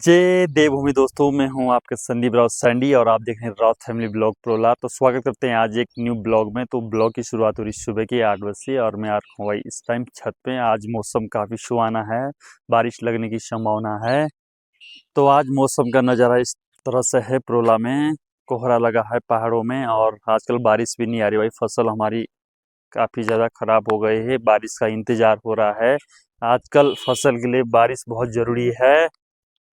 जय देवभूमि दोस्तों, मैं हूं आपके संदीप राव सैंडी और आप देख रहे हैं राव फैमिली ब्लॉग प्रोला। तो स्वागत करते हैं आज एक न्यू ब्लॉग में। तो ब्लॉग की शुरुआत हो रही सुबह के 8 बजे से और मैं आ रहा हूँ भाई इस टाइम छत पे। आज मौसम काफ़ी सुहाना है, बारिश लगने की संभावना है। तो आज मौसम का नज़ारा इस तरह से है, प्रोला में कोहरा लगा है पहाड़ों में और आजकल बारिश भी नहीं आ रही भाई। फसल हमारी काफ़ी ज़्यादा ख़राब हो गई है, बारिश का इंतज़ार हो रहा है। आजकल फसल के लिए बारिश बहुत ज़रूरी है।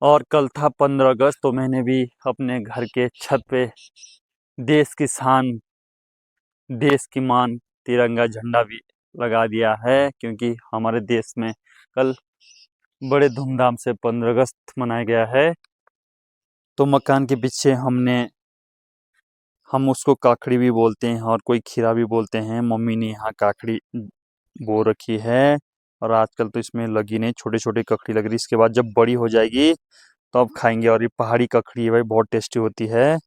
और कल था 15 अगस्त, तो मैंने भी अपने घर के छत पे देश की शान, देश की मान तिरंगा झंडा भी लगा दिया है, क्योंकि हमारे देश में कल बड़े धूमधाम से 15 अगस्त मनाया गया है। तो मकान के पीछे हम उसको काकड़ी भी बोलते हैं और कोई खीरा भी बोलते हैं। मम्मी ने यहाँ काकड़ी बो रखी है और आजकल तो इसमें लगी नहीं, छोटे छोटे ककड़ी लग रही। इसके बाद जब बड़ी हो जाएगी तो अब खाएंगे। और ये पहाड़ी ककड़ी है भाई, बहुत टेस्टी होती है।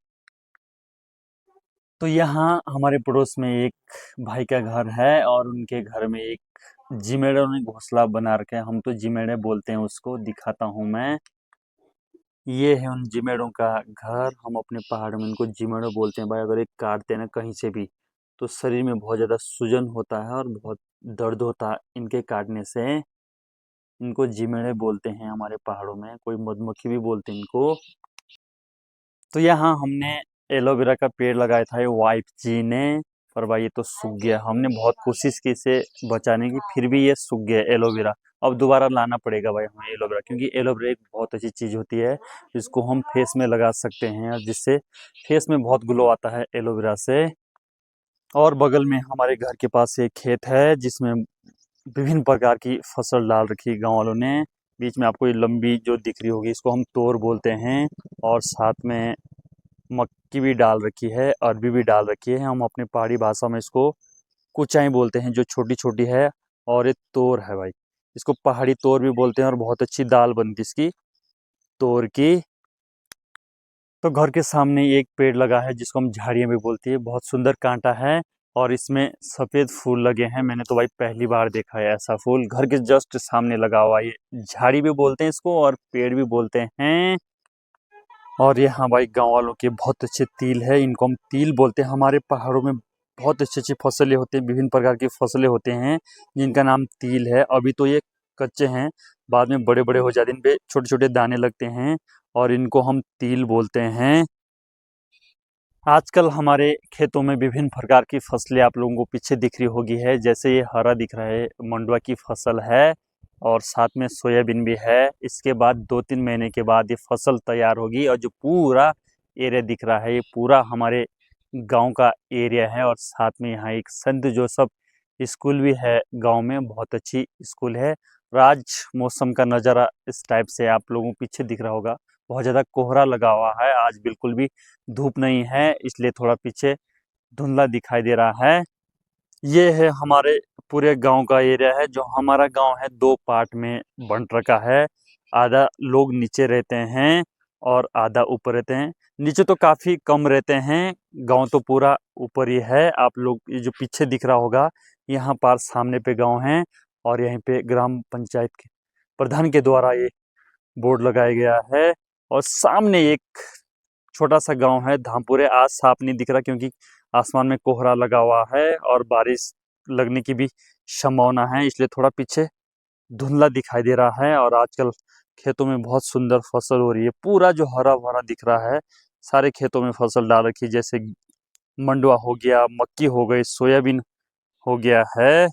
तो यहाँ हमारे पड़ोस में एक भाई का घर है और उनके घर में एक जिमेड़ों ने घोंसला बना रखे हैं। हम तो जिमेड़े बोलते हैं उसको, दिखाता हूँ मैं। ये है उन जिमेड़ों का घर। हम अपने पहाड़ में इनको जिमेड़ो बोलते हैं भाई। अगर एक काटते हैं ना कहीं से भी तो शरीर में बहुत ज़्यादा सूजन होता है और बहुत दर्द होता है इनके काटने से। इनको जिमेड़े बोलते हैं हमारे पहाड़ों में, कोई मधुमक्खी भी बोलते हैं इनको। तो यहाँ हमने एलोवेरा का पेड़ लगाया था, ये वाइफ जी ने, पर भाई ये तो सूख गया। हमने बहुत कोशिश की इसे बचाने की, फिर भी ये सूख गया एलोवेरा। अब दोबारा लाना पड़ेगा भाई हमें एलोवेरा, क्योंकि एलोवेरा एक बहुत अच्छी चीज़ होती है, जिसको हम फेस में लगा सकते हैं और जिससे फेस में बहुत ग्लो आता है एलोवेरा से। और बगल में हमारे घर के पास एक खेत है जिसमें विभिन्न प्रकार की फसल डाल रखी है गाँव वालों ने। बीच में आपको ये लंबी जो दिख रही होगी इसको हम तोर बोलते हैं। और साथ में मक्की भी डाल रखी है, अरबी भी डाल रखी है। हम अपने पहाड़ी भाषा में इसको कुचाई बोलते हैं, जो छोटी छोटी है। और ये तोर है भाई, इसको पहाड़ी तोर भी बोलते हैं और बहुत अच्छी दाल बनती है इसकी तोर की। तो घर के सामने एक पेड़ लगा है जिसको हम झाड़ियाँ भी बोलती है, बहुत सुंदर कांटा है और इसमें सफ़ेद फूल लगे हैं। मैंने तो भाई पहली बार देखा है ऐसा फूल। घर के जस्ट सामने लगा हुआ है, ये झाड़ी भी बोलते हैं इसको और पेड़ भी बोलते हैं। और ये हाँ भाई, गांव वालों के बहुत अच्छे तिल है, इनको हम तिल बोलते हैं। हमारे पहाड़ों में बहुत अच्छी अच्छी फसलें होती हैं, विभिन्न प्रकार की फसलें होते हैं जिनका नाम तिल है। अभी तो ये कच्चे हैं, बाद में बड़े बड़े हो जाते हैं, इन पे छोटे छोटे दाने लगते हैं और इनको हम तिल बोलते हैं। आजकल हमारे खेतों में विभिन्न प्रकार की फसलें आप लोगों को पीछे दिख रही होगी है। जैसे ये हरा दिख रहा है, मंडुआ की फसल है और साथ में सोयाबीन भी है। इसके बाद 2-3 महीने के बाद ये फसल तैयार होगी और जो पूरा एरिया दिख रहा है ये पूरा हमारे गांव का एरिया है। और साथ में यहाँ एक संत जोसफ स्कूल भी है गांव में, बहुत अच्छी स्कूल है। और आज मौसम का नज़ारा इस टाइप से आप लोगों को पीछे दिख रहा होगा, बहुत ज़्यादा कोहरा लगा हुआ है। आज बिल्कुल भी धूप नहीं है, इसलिए थोड़ा पीछे धुंधला दिखाई दे रहा है। ये है हमारे पूरे गांव का एरिया है। जो हमारा गांव है 2 पार्ट में बंट रखा है। आधा लोग नीचे रहते हैं और आधा ऊपर रहते हैं। नीचे तो काफ़ी कम रहते हैं, गांव तो पूरा ऊपर ही है। आप लोग ये जो पीछे दिख रहा होगा, यहाँ पर सामने पे गांव है और यहीं पे ग्राम पंचायत के प्रधान के द्वारा ये बोर्ड लगाया गया है। और सामने एक छोटा सा गांव है धामपुरे। आज साफ नहीं दिख रहा क्योंकि आसमान में कोहरा लगा हुआ है और बारिश लगने की भी संभावना है, इसलिए थोड़ा पीछे धुंधला दिखाई दे रहा है। और आजकल खेतों में बहुत सुंदर फसल हो रही है, पूरा जो हरा भरा दिख रहा है। सारे खेतों में फसल डाल रखी, जैसे मंडुआ हो गया, मक्की हो गई, सोयाबीन हो गया है।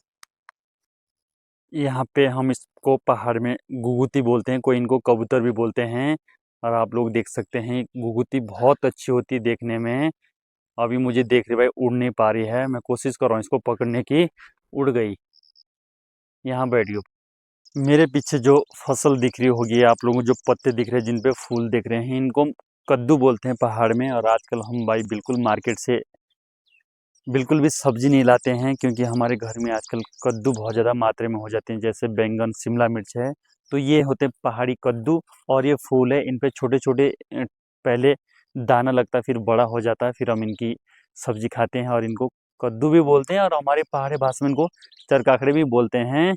यहाँ पे हम इसको पहाड़ में घुघुती बोलते हैं, कोई इनको कबूतर भी बोलते हैं। और आप लोग देख सकते हैं घुघुती बहुत अच्छी होती है देखने में। अभी मुझे देख रही भाई, उड़ नहीं पा रही है, मैं कोशिश कर रहा हूँ इसको पकड़ने की। उड़ गई, यहाँ बैठ गई। मेरे पीछे जो फसल दिख रही होगी आप लोगों को, जो पत्ते दिख रहे हैं, जिन पे फूल दिख रहे हैं, इनको हम कद्दू बोलते हैं पहाड़ में। और आजकल हम भाई बिल्कुल मार्केट से बिल्कुल भी सब्जी नहीं लाते हैं, क्योंकि हमारे घर में आजकल कद्दू बहुत ज़्यादा मात्रा में हो जाते हैं, जैसे बैंगन, शिमला मिर्च है। तो ये होते हैं पहाड़ी कद्दू और ये फूल है। इन पे छोटे छोटे पहले दाना लगता है, फिर बड़ा हो जाता है, फिर हम इनकी सब्जी खाते हैं और इनको कद्दू भी बोलते हैं। और हमारे पहाड़ी भाषा में इनको चरकाखड़े भी बोलते हैं।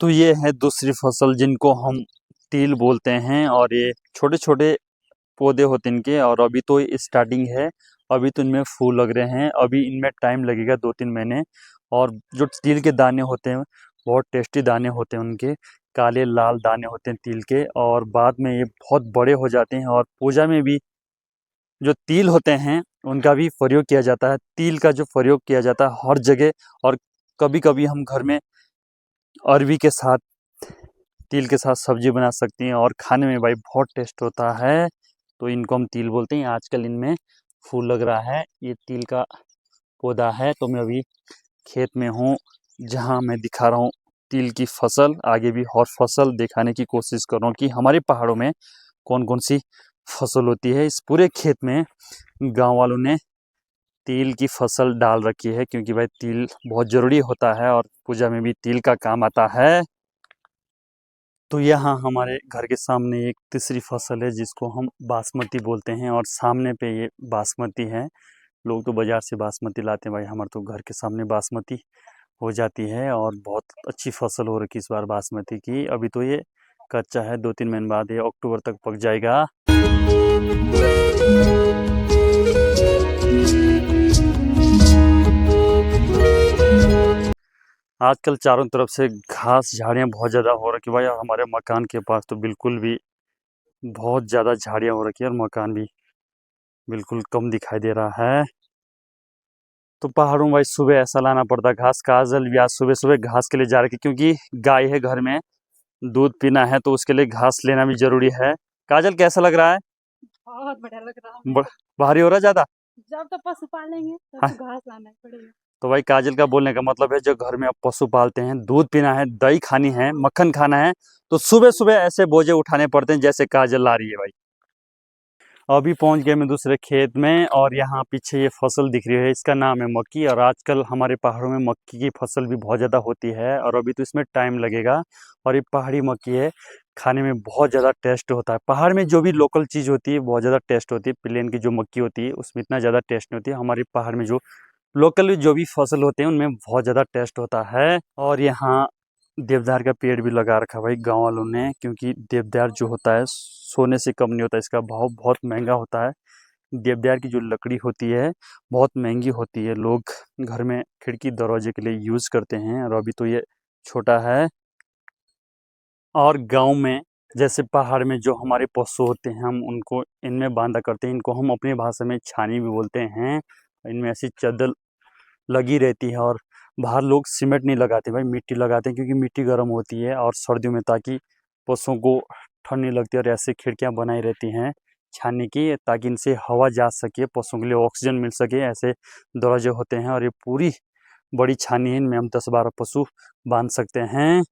तो ये है दूसरी फसल जिनको हम तिल बोलते हैं, और ये छोटे छोटे पौधे होते हैं इनके, और अभी तो स्टार्टिंग है, अभी तो इनमें फूल लग रहे हैं, अभी इनमें टाइम लगेगा 2-3 महीने। और जो तिल के दाने होते हैं बहुत टेस्टी दाने होते हैं उनके, काले लाल दाने होते हैं तिल के, और बाद में ये बहुत बड़े हो जाते हैं। और पूजा में भी जो तिल होते हैं उनका भी प्रयोग किया जाता है, तिल का जो प्रयोग किया जाता है हर जगह। और कभी कभी हम घर में अरबी के साथ, तिल के साथ सब्जी बना सकती हैं, और खाने में भाई बहुत टेस्ट होता है। तो इनको हम तिल बोलते हैं। आजकल इनमें फूल लग रहा है, ये तिल का पौधा है। तो मैं अभी खेत में हूँ जहाँ मैं दिखा रहा हूँ तिल की फसल, आगे भी और फसल दिखाने की कोशिश कर रहा हूँ कि हमारे पहाड़ों में कौन कौन सी फसल होती है। इस पूरे खेत में गांव वालों ने तिल की फसल डाल रखी है, क्योंकि भाई तिल बहुत ज़रूरी होता है और पूजा में भी तिल का काम आता है। तो यहाँ हमारे घर के सामने एक तीसरी फसल है जिसको हम बासमती बोलते हैं, और सामने पे ये बासमती है। लोग तो बाज़ार से बासमती लाते हैं, भाई हमारे तो घर के सामने बासमती हो जाती है, और बहुत अच्छी फसल हो रखी इस बार बासमती की। अभी तो ये कच्चा है, 2-3 महीने बाद ये अक्टूबर तक पक जाएगा। आजकल चारों तरफ से घास झाड़ियाँ बहुत ज़्यादा हो रखी भाई, और हमारे मकान के पास तो बिल्कुल भी बहुत ज़्यादा झाड़ियाँ हो रखी है, और मकान भी बिल्कुल कम दिखाई दे रहा है। तो पहाड़ों में भाई सुबह ऐसा लाना पड़ता है घास। काजल भी आज सुबह सुबह घास के लिए जा रही है, क्योंकि गाय है घर में, दूध पीना है, तो उसके लिए घास लेना भी जरूरी है। काजल कैसा लग रहा है? बहुत बढ़िया लग रहा है। भारी हो रहा है ज़्यादा? जब तो पशु पालेंगे तब हाँ। तो घास लाना ही पड़ेगा। तो भाई काजल का बोलने का मतलब है, जो घर में आप पशु पालते हैं, दूध पीना है, दही खानी है, मक्खन खाना है, तो सुबह सुबह ऐसे बोझे उठाने पड़ते हैं जैसे काजल ला रही है भाई। अभी पहुंच गए मैं दूसरे खेत में, और यहाँ पीछे ये फसल दिख रही है, इसका नाम है मक्की। और आजकल हमारे पहाड़ों में मक्की की फसल भी बहुत ज़्यादा होती है, और अभी तो इसमें टाइम लगेगा। और ये पहाड़ी मक्की है, खाने में बहुत ज़्यादा टेस्ट होता है। पहाड़ में जो भी लोकल चीज़ होती है बहुत ज़्यादा टेस्ट होती है, प्लेन की जो मक्की होती है उसमें इतना ज़्यादा टेस्ट नहीं होती है। हमारे पहाड़ में जो लोकल जो भी फसल होते हैं उनमें बहुत ज़्यादा टेस्ट होता है। और यहाँ देवदार का पेड़ भी लगा रखा है भाई गाँव वालों ने, क्योंकि देवदार जो होता है सोने से कम नहीं होता, इसका भाव बहुत महंगा होता है। देवदार की जो लकड़ी होती है बहुत महंगी होती है, लोग घर में खिड़की दरवाजे के लिए यूज़ करते हैं। और अभी तो ये छोटा है। और गांव में जैसे पहाड़ में जो हमारे पशु होते हैं हम उनको इनमें बांधा करते हैं, इनको हम अपनी भाषा में छानी भी बोलते हैं। इनमें ऐसी चद्दर लगी रहती है, और बाहर लोग सीमेंट नहीं लगाते भाई, मिट्टी लगाते हैं, क्योंकि मिट्टी गर्म होती है और सर्दियों में, ताकि पशुओं को ठंड नहीं लगती। और ऐसे खिड़कियां बनाई रहती हैं छानने की, ताकि इनसे हवा जा सके, पशुओं के लिए ऑक्सीजन मिल सके, ऐसे दरवाजे होते हैं। और ये पूरी बड़ी छानी है, इनमें हम 10-12 पशु बांध सकते हैं।